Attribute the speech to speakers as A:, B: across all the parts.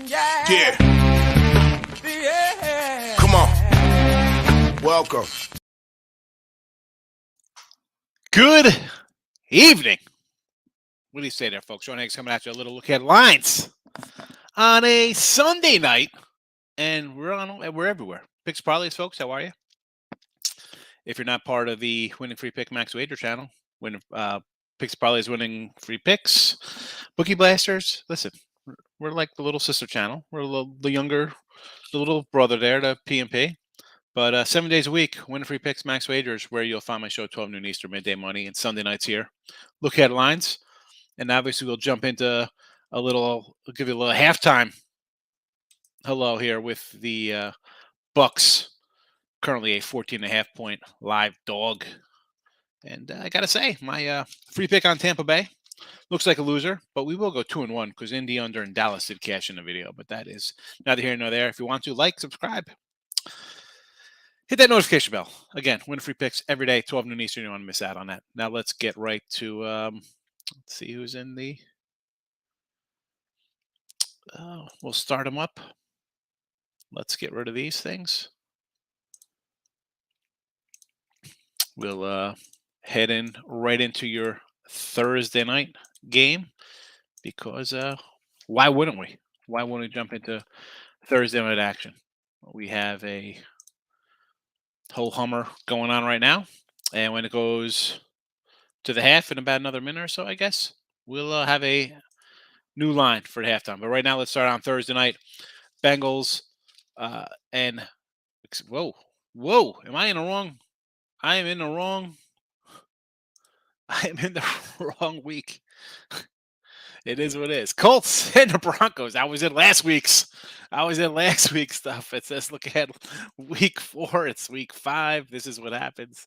A: Yeah. Come on. Welcome.
B: Good evening. What do you say there, folks? Sean Higgs coming at you. A little look at lines on a Sunday night, and we're everywhere. Picks Parlays, folks. How are you? If you're not part of the Winning Free Pick Max Wager channel, Picks Parlays winning free picks, Bookie Blasters. Listen, we're like the little sister channel. We're the little brother there to PMP. But 7 days a week, Winning Free Picks Max Wagers, where you'll find my show 12 noon Eastern, midday money, and Sunday nights here. Look at lines. And obviously, we'll jump into I'll give you a little halftime hello here with the Bucks, currently a 14.5-point live dog. And I got to say, my free pick on Tampa Bay looks like a loser, but we will go 2-1 because Indy under and Dallas did cash in the video. But that is neither here nor there. If you want to, like, subscribe, hit that notification bell. Again, win free picks every day, 12 noon Eastern. You don't want to miss out on that. Now let's get right to let's see who's in the. We'll start them up. Let's get rid of these things. We'll head in right into your Thursday night game because why wouldn't we? Why wouldn't we jump into Thursday night action? We have a whole Hummer going on right now, and when it goes to the half in about another minute or so, I guess we'll have a new line for the halftime. But right now, let's start on Thursday night. Bengals and whoa, am I in the wrong? I am in the wrong week. It is what it is. Colts and the Broncos. I was in last week's stuff. It says look at week 4. It's week 5. This is what happens.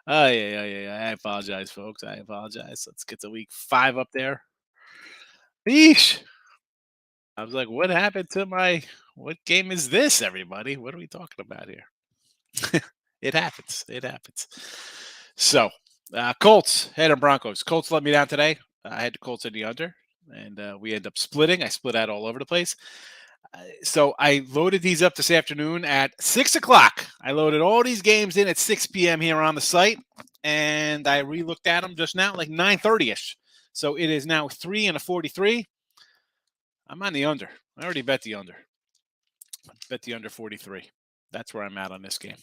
B: Oh yeah. I apologize, folks. I apologize. Let's get to week 5 up there. Eesh. I was like, what happened to what game is this, everybody? What are we talking about here? It happens. So, Colts, head on Broncos. Colts let me down today. I had the Colts in the under, and we end up splitting. I split out all over the place. So I loaded these up this afternoon at 6 o'clock. I loaded all these games in at 6 p.m. here on the site, and I re-looked at them just now, like 9:30ish. So it is now 3 and a 43. I'm on the under. I already bet the under. Bet the under 43. That's where I'm at on this game.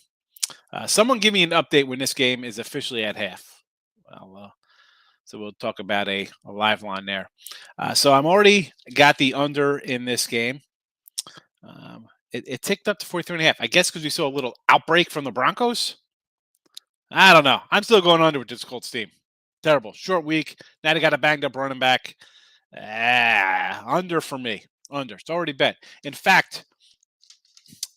B: Someone give me an update when this game is officially at half. So we'll talk about a live line there. So I'm already got the under in this game. It ticked up to 43.5. I guess because we saw a little outbreak from the Broncos. I don't know. I'm still going under with this Colts team. Terrible. Short week. Now they got a banged up running back. Under for me. Under. It's already bet. In fact,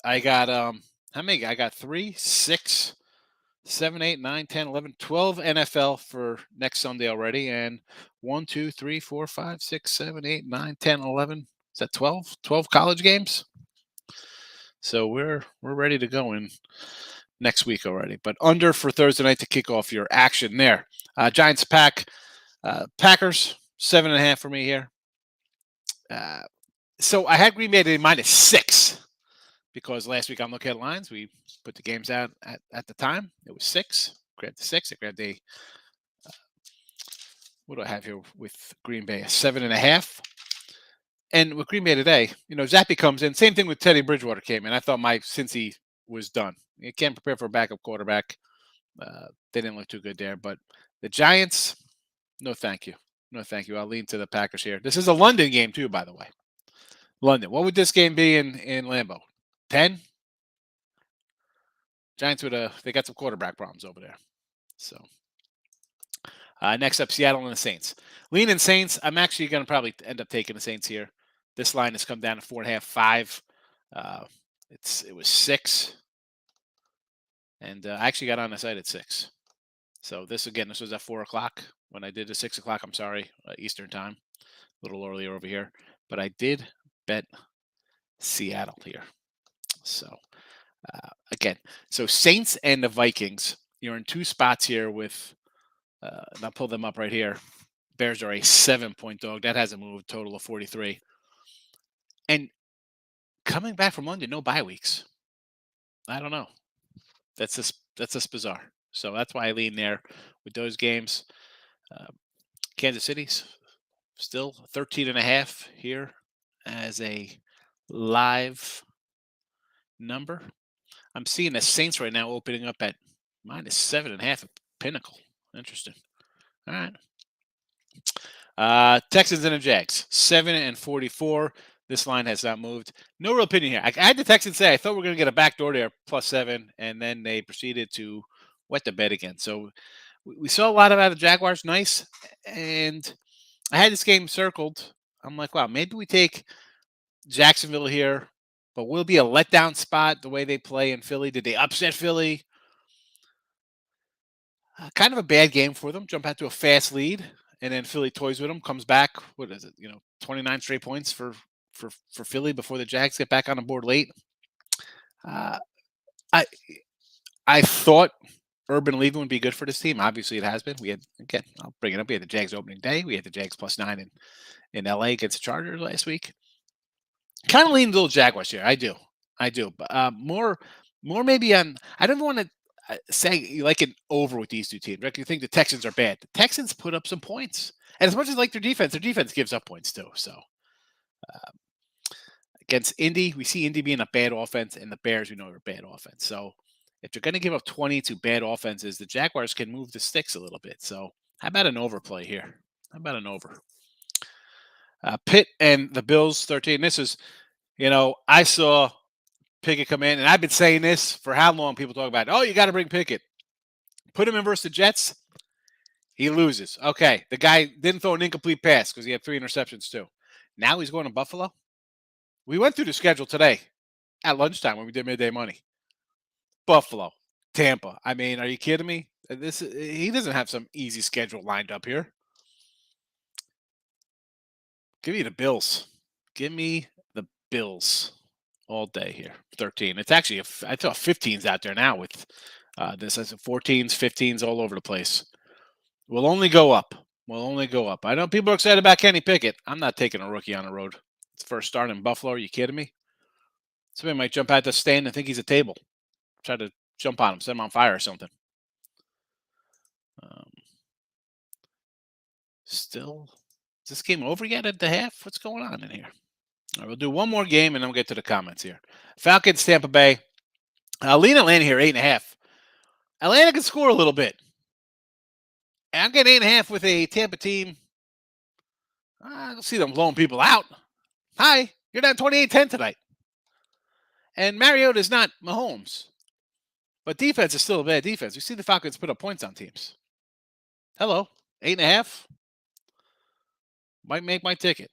B: I got how many? I got 3, 6, 7, 8, 9, 10, 11, 12 NFL for next Sunday already. And 1, 2, 3, 4, 5, 6, 7, 8, 9, 10, 11. Is that 12? 12 college games? So we're ready to go in next week already. But under for Thursday night to kick off your action there. Giants Packers 7.5 for me here. So I had Green Bay to -6 because last week on Look at Lines we put the games out at the time. It was 6. Grabbed the 6. I grabbed a what do I have here with Green Bay? A 7.5. And with Green Bay today, Zappy comes in. Same thing with Teddy Bridgewater came in. I thought Cincy was done. You can't prepare for a backup quarterback. They didn't look too good there. But the Giants, no thank you. No thank you. I'll lean to the Packers here. This is a London game too, by the way. London. What would this game be in Lambeau? 10? Giants they got some quarterback problems over there. So next up, Seattle and the Saints. Leaning Saints. I'm actually going to probably end up taking the Saints here. This line has come down to 4.5, 5. It was 6, and I actually got on the site at 6. So this was at 4 o'clock when I did the 6 o'clock. I'm sorry, Eastern time, a little earlier over here, but I did bet Seattle here. So again, so Saints and the Vikings. You're in 2 spots here with. And I'll pull them up right here. Bears are a 7-point dog. That hasn't moved. Total of 43. And coming back from London, no bye weeks. I don't know. That's just bizarre. So that's why I lean there with those games. Uh, Kansas City's still 13 and a half here as a live number. I'm seeing the Saints right now opening up at -7.5 at Pinnacle. Interesting. All right. Texans and the Jags, 7 and 44. This line has not moved. No real opinion here. I had the Texans say I thought we were going to get a backdoor there, +7, and then they proceeded to wet the bed again. So we saw a lot out of the Jaguars. Nice. And I had this game circled. I'm like, wow, maybe we take Jacksonville here, but will be a letdown spot the way they play in Philly. Did they upset Philly? Kind of a bad game for them. Jump out to a fast lead, and then Philly toys with them. Comes back. What is it? 29 straight points for Philly before the Jags get back on the board late. Uh, I I thought Urban leaving would be good for this team. Obviously, it has been. We had, again, I'll bring it up. We had the Jags opening day. We had the Jags +9 in LA against the Chargers last week. Kind of lean little Jaguars here. I do. But more maybe on. I don't want to say you like an over with these two teams. Right? You think the Texans are bad. The Texans put up some points, and as much as I like their defense gives up points too. So against Indy, we see Indy being a bad offense, and the Bears we know are a bad offense. So if they're going to give up 20 to bad offenses, the Jaguars can move the sticks a little bit. So how about an overplay here? How about an over? Pitt and the Bills 13. This is, I saw Pickett come in, and I've been saying this for how long. People talk about, oh, you got to bring Pickett. Put him in versus the Jets. He loses. Okay, the guy didn't throw an incomplete pass because he had 3 interceptions too. Now he's going to Buffalo. We went through the schedule today at lunchtime when we did midday money. Buffalo, Tampa. I mean, are you kidding me? He doesn't have some easy schedule lined up here. Give me the Bills. Give me the Bills all day here. 13. It's actually I thought 15s out there now with this as 14s, 15s all over the place. We'll only go up. We'll only go up. I know people are excited about Kenny Pickett. I'm not taking a rookie on the road. It's first start in Buffalo. Are you kidding me? Somebody might jump out the stand and think he's a table. Try to jump on him, set him on fire or something. Still, is this game over yet at the half? What's going on in here? All right, we'll do one more game and then we'll get to the comments here. Falcons, Tampa Bay. Lean Atlanta here, 8.5. Atlanta can score a little bit. And I'm getting 8.5 with a Tampa team. I don't see them blowing people out. Hi, you're down 28-10 tonight. And Mariota is not Mahomes. But defense is still a bad defense. We see the Falcons put up points on teams. Hello, 8.5. Might make my ticket.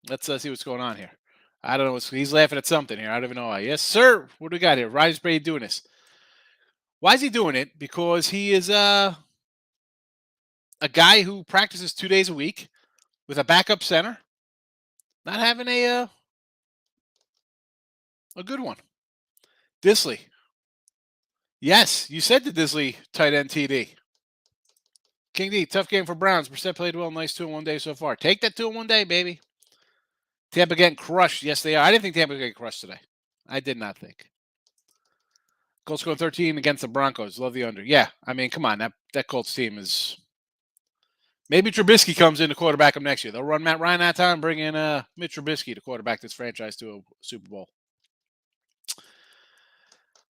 B: Let's see what's going on here. I don't know. He's laughing at something here. I don't even know why. Yes, sir. What do we got here? Rise Brady doing this. Why is he doing it? Because he is a guy who practices 2 days a week with a backup center. Not having a good one. Disley. Yes, you said the Disley tight end TD. King D, tough game for Browns. Brissett played well. Nice 2 in 1 day so far. Take that 2 in 1 day, baby. Tampa getting crushed. Yes, they are. I didn't think Tampa was getting crushed today. I did not think. Colts going 13 against the Broncos. Love the under. Yeah, I mean, come on. That Colts team is... Maybe Trubisky comes in to quarterback them next year. They'll run Matt Ryan that time, bring in Mitch Trubisky to quarterback this franchise to a Super Bowl.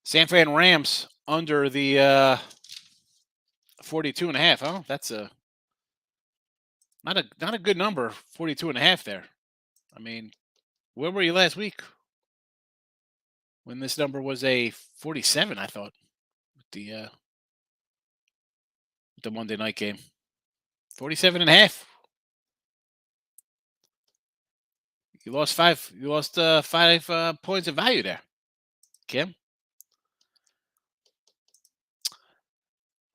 B: San Fran Rams under the 42.5. Oh, that's not a good number. 42.5 there. I mean, where were you last week when this number was a 47? I thought with the Monday night game. 47.5. You lost 5. You lost 5 points of value there, Kim.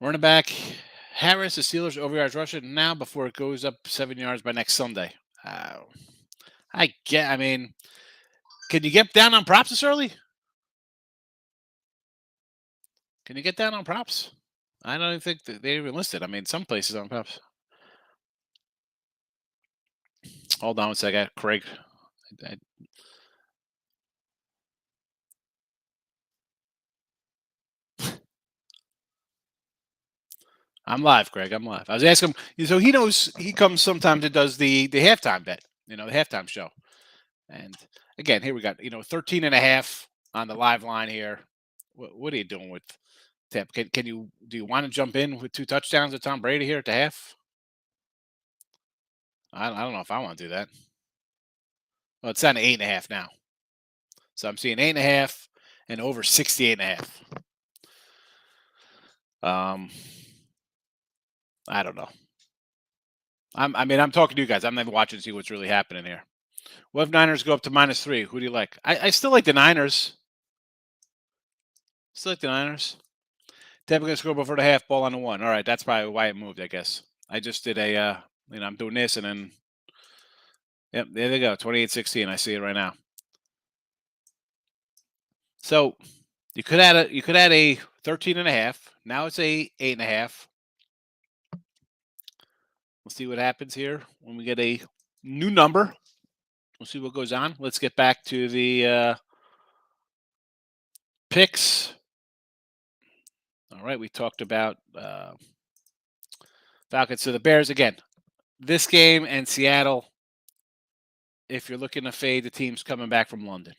B: Running back Harris, the Steelers over yards rushing now before it goes up 7 yards by next Sunday. I mean, can you get down on props this early? Can you get down on props? I don't even think that they even listed. I mean, some places on props. Hold on one second, Craig. I'm live, Greg. I'm live. I was asking him, so he knows he comes sometimes and does the halftime bet, the halftime show. And again, here we got, 13 and a half on the live line here. What are you doing with Tampa? Do you want to jump in with 2 touchdowns of Tom Brady here at the half? I don't know if I want to do that. Well, it's on 8.5 now. So I'm seeing 8.5 and over 68.5. I don't know. I'm talking to you guys. I'm not watching to see what's really happening here. What if Niners go up to -3? Who do you like? I still like the Niners. Still like the Niners. Tampa gonna score before the half, ball on the 1. All right, that's probably why it moved, I guess. I just did I'm doing this and then, yep, there they go, 28-16. I see it right now. So you could add a 13.5. Now it's a 8.5. We'll see what happens here when we get a new number. We'll see what goes on. Let's get back to the picks. All right, we talked about Falcons. So the Bears, again, this game and Seattle, if you're looking to fade the teams coming back from London.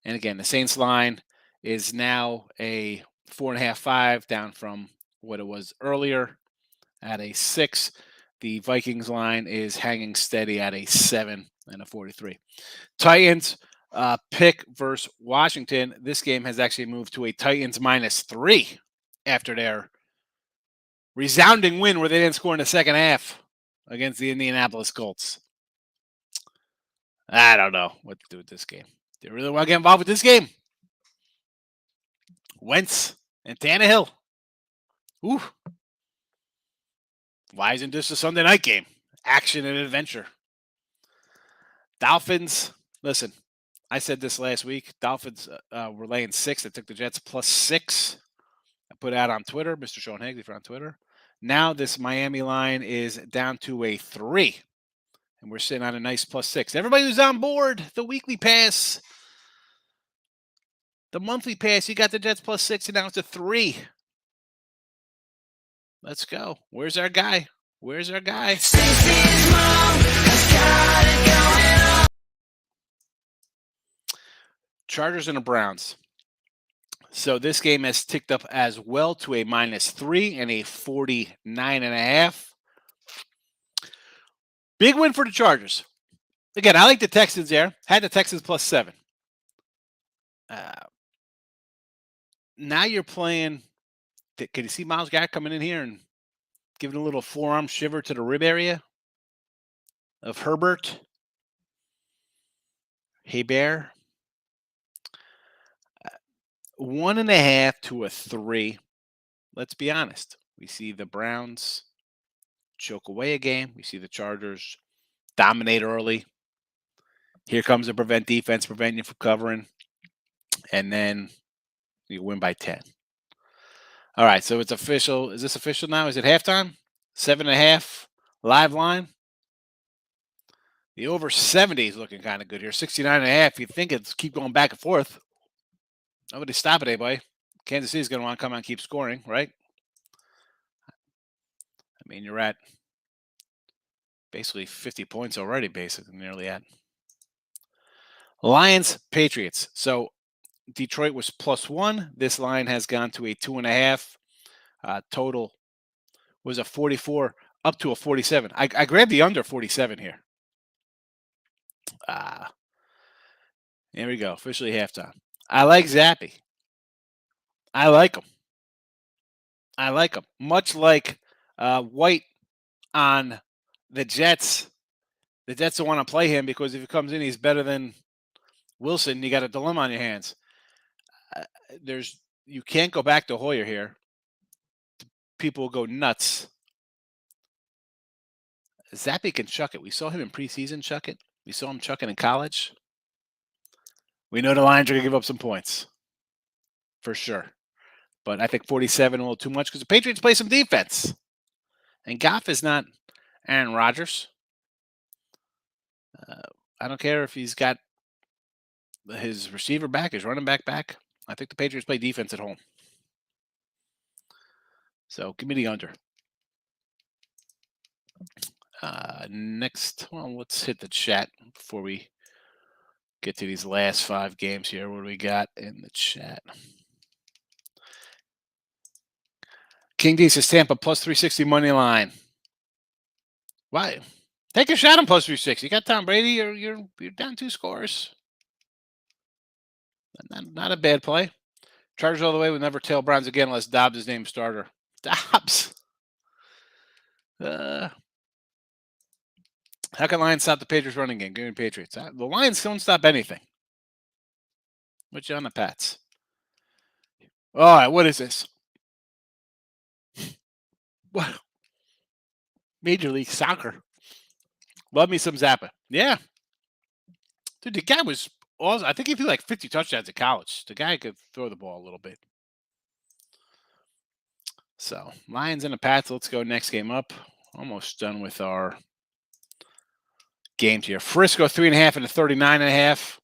B: And again, the Saints line is now a 4.5, 5, down from what it was earlier at a 6. The Vikings line is hanging steady at a 7 and a 43. Titans pick versus Washington. This game has actually moved to a Titans -3 after their resounding win where they didn't score in the second half against the Indianapolis Colts. I don't know what to do with this game. Do you really want to get involved with this game? Wentz and Tannehill. Ooh. Why isn't this a Sunday night game? Action and adventure. Dolphins. Listen, I said this last week. Dolphins were laying 6. They took the Jets +6. I put out on Twitter, Mr. Sean Higgs, if you're on Twitter. Now this Miami line is down to a 3. And we're sitting on a nice +6. Everybody who's on board, the weekly pass, the monthly pass, you got the Jets +6, and now it's a 3. Let's go. Where's our guy? Where's our guy? Chargers and the Browns. So this game has ticked up as well to a -3 and a 49.5. Big win for the Chargers. Again, I like the Texans there. Had the Texans +7. Now you're playing. Can you see Myles Garrett coming in here and giving a little forearm shiver to the rib area of Herbert? Hey, Bear. 1.5 to a 3. Let's be honest. We see the Browns choke away a game. We see the Chargers dominate early. Here comes the prevent defense, prevent you from covering. And then you win by 10. All right, so it's official. Is this official now? Is it halftime? 7.5 live line. The over 70 is looking kind of good here. 69.5. You think it's keep going back and forth. Nobody's stopping anybody. Kansas City's going to want to come out and keep scoring, right? I mean, you're at basically 50 points already, basically, nearly at. Lions, Patriots. So Detroit was +1. This line has gone to a 2.5. Total was a 44 up to a 47. I grabbed the under 47 here. Here we go. Officially halftime. I like Zappy. I like him. Much like White on the Jets. The Jets don't want to play him because if he comes in, he's better than Wilson. You got a dilemma on your hands. You can't go back to Hoyer here. People will go nuts. Zappy can chuck it. We saw him in preseason chuck it. We saw him chucking in college. We know the Lions are going to give up some points. For sure. But I think 47 a little too much because the Patriots play some defense. And Goff is not Aaron Rodgers. I don't care if he's got his receiver back, his running back back. I think the Patriots play defense at home. So give me the under. Next, well, let's hit the chat before we get to these last 5 games here. What do we got in the chat? King D says Tampa plus 360 money line. Why? Take a shot on plus 360. You got Tom Brady. You're down 2 scores. Not a bad play. Chargers all the way. We'll never tail Browns again unless Dobbs is named starter. Dobbs. How can Lions stop the Patriots running game? Give me Patriots. The Lions don't stop anything. What's you on the Pats? All right, what is this? What? Major League Soccer. Love me some Zappa. Yeah. Dude, the guy was awesome. I think he threw like 50 touchdowns at college. The guy could throw the ball a little bit. So, Lions and the Pats. Let's go next game up. Almost done with our games here. Frisco 3.5 and a 39.5.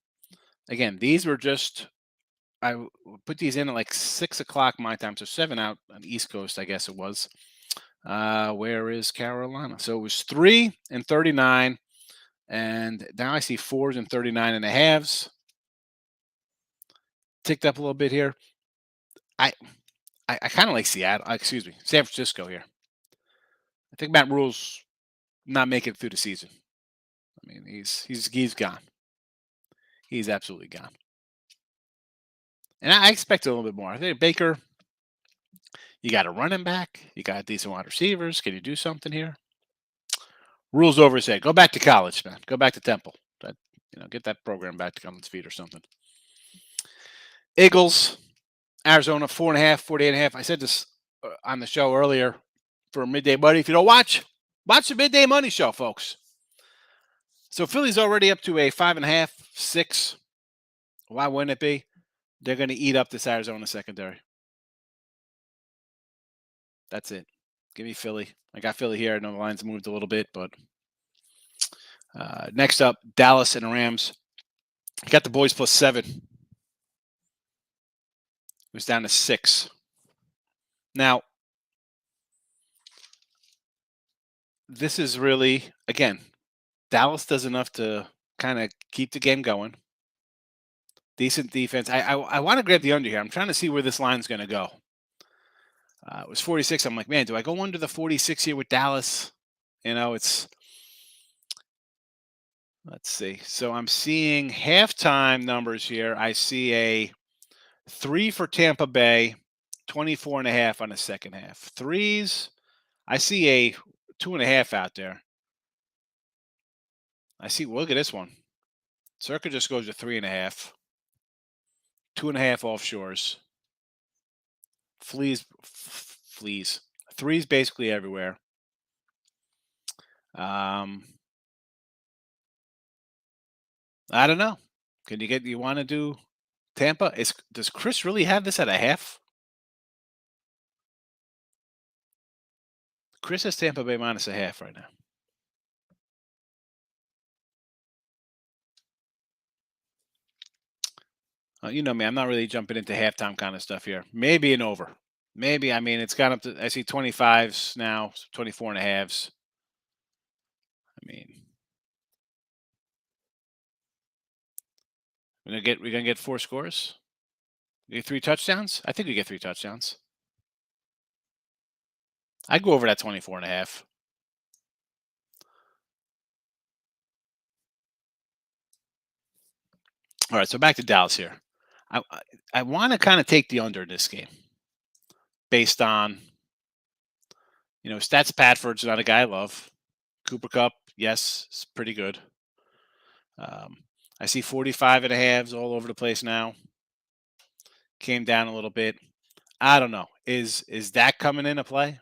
B: Again, these were just, I put these in at like 6 o'clock my time. So 7 out on the East Coast, I guess it was. Where is Carolina? So it was 3 and 39. And now I see 4s and 39.5. Ticked up a little bit here. I kind of like Seattle. Excuse me, San Francisco here. I think Matt Rule's not making it through the season. I mean, he's gone. He's absolutely gone. And I expect a little bit more. I think Baker, you got a running back. You got decent wide receivers. Can you do something here? Rules over his head. Go back to college, man. Go back to Temple. Get that program back on its feet or something. Eagles, Arizona, 4.5, 48.5. I said this on the show earlier for Midday Money. If you don't watch the Midday Money show, folks. So Philly's already up to a 5.5, 6. Why wouldn't it be? They're going to eat up this Arizona secondary. That's it. Give me Philly. I got Philly here. I know the line's moved a little bit, but next up, Dallas and the Rams. I got the boys plus 7. It was down to 6. Now, this is really, again, Dallas does enough to kind of keep the game going. Decent defense. I want to grab the under here. I'm trying to see where this line's going to go. It was 46. I'm like, man, do I go under the 46 here with Dallas? Let's see. So I'm seeing halftime numbers here. I see a 3 for Tampa Bay, 24.5 on the second half. Threes, I see a 2.5 out there. Look at this one. Circa just goes to 3.5. 2.5 offshores. Fleas. Threes basically everywhere. I don't know. You want to do Tampa? Does Chris really have this at a half? Chris has Tampa Bay minus a half right now. You know me, I'm not really jumping into halftime kind of stuff here. Maybe an over. Maybe, it's gone up to, I see 25s now, 24.5s. We're gonna get 4 scores. We get 3 touchdowns. I think we get 3 touchdowns. I'd go over that 24.5. All right, so back to Dallas here. I want to kind of take the under in this game, based on, Stats. Padford's not a guy I love. Cooper Kupp, yes, it's pretty good. I see 45.5s all over the place now. Came down a little bit. I don't know. Is Dak coming into play?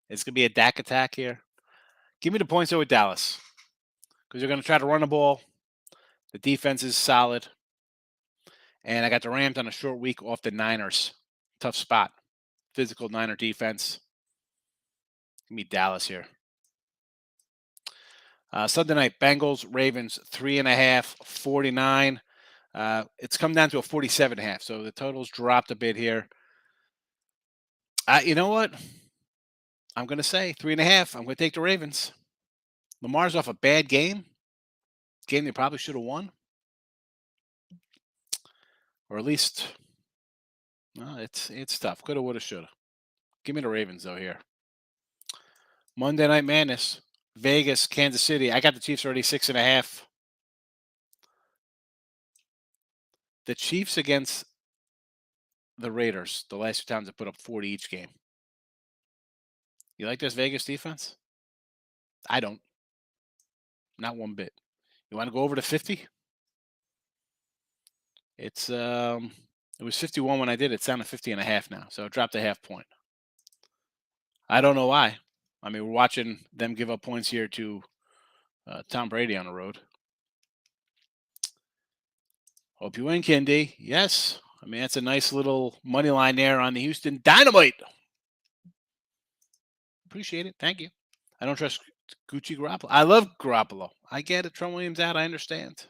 B: It's going to be a Dak attack here. Give me the points over Dallas, because they're going to try to run the ball. The defense is solid. And I got the Rams on a short week off the Niners. Tough spot. Physical Niner defense. Give me Dallas here. Sunday night, Bengals, Ravens, 3.5, 49. It's come down to a 47.5. So the total's dropped a bit here. You know what? I'm going to say 3.5. I'm going to take the Ravens. Lamar's off a bad game they probably should have won, or at least it's tough. Coulda, woulda, shoulda. Give me the Ravens though here. Monday Night Madness, Vegas, Kansas City. I got the Chiefs already 6.5. The Chiefs against the Raiders. The last two times they put up 40 each game. You like this Vegas defense? I don't. Not one bit. You want to go over to 50? It was 51 when I did it. It's down to 50.5 now. So it dropped a half point. I don't know why. I mean, we're watching them give up points here to Tom Brady on the road. Hope you win, Kendi. Yes. I mean, that's a nice little money line there on the Houston Dynamite. Appreciate it. Thank you. I don't trust Gucci Garoppolo. I love Garoppolo. I get it. Trent Williams out. I understand.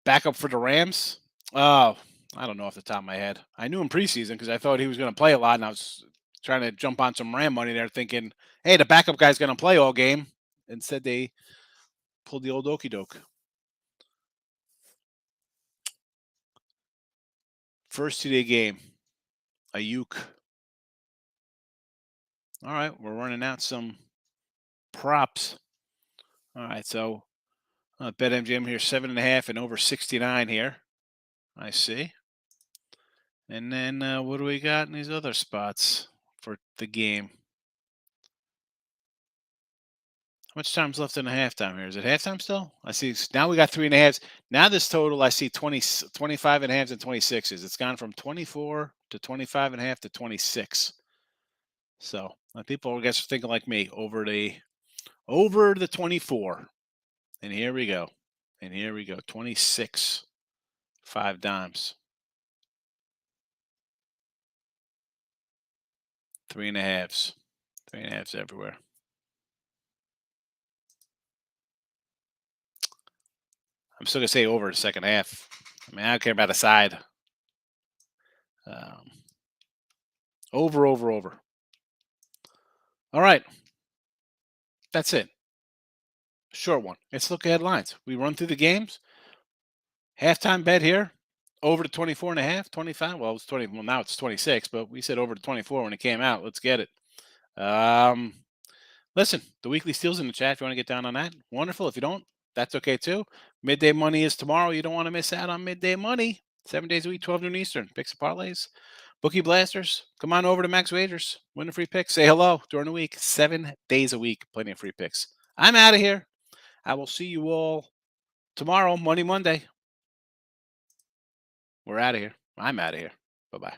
B: Backup for the Rams. Oh, I don't know off the top of my head. I knew him preseason because I thought he was going to play a lot, and I was trying to jump on some Ram money there, thinking, hey, the backup guy's going to play all game. Instead, they pulled the old okey doke. First 2-day game. Ayuk. All right, we're running out some props. All right, so BetMGM here 7.5 and over 69 here. I see. And then what do we got in these other spots for the game? How much time's left in the halftime here? Is it halftime still? I see. Now we got 3.5. Now this total, I see 25 and a half and 26s. It's gone from 24 to 25 and a half to 26. So people, I guess, are thinking like me over the 24. And here we go. 26. 5 dimes. 3.5s. 3.5s everywhere. I'm still going to say over the second half. I mean, I don't care about a side. Over. All right. That's it. Short one. Let's look at headlines. We run through the games. Halftime bet here. Over to 24.5, 25. Well, it's 20. Well, now it's 26, but we said over to 24 when it came out. Let's get it. Listen, the weekly steals in the chat. If you want to get down on that, wonderful. If you don't, that's okay too. Midday money is tomorrow. You don't want to miss out on midday money. 7 days a week, 12 noon Eastern. Picks and parlays. Bookie Blasters. Come on over to Max Wagers. Win a free pick. Say hello during the week. 7 days a week. Plenty of free picks. I'm out of here. I will see you all tomorrow, Monday. We're out of here. I'm out of here. Bye-bye.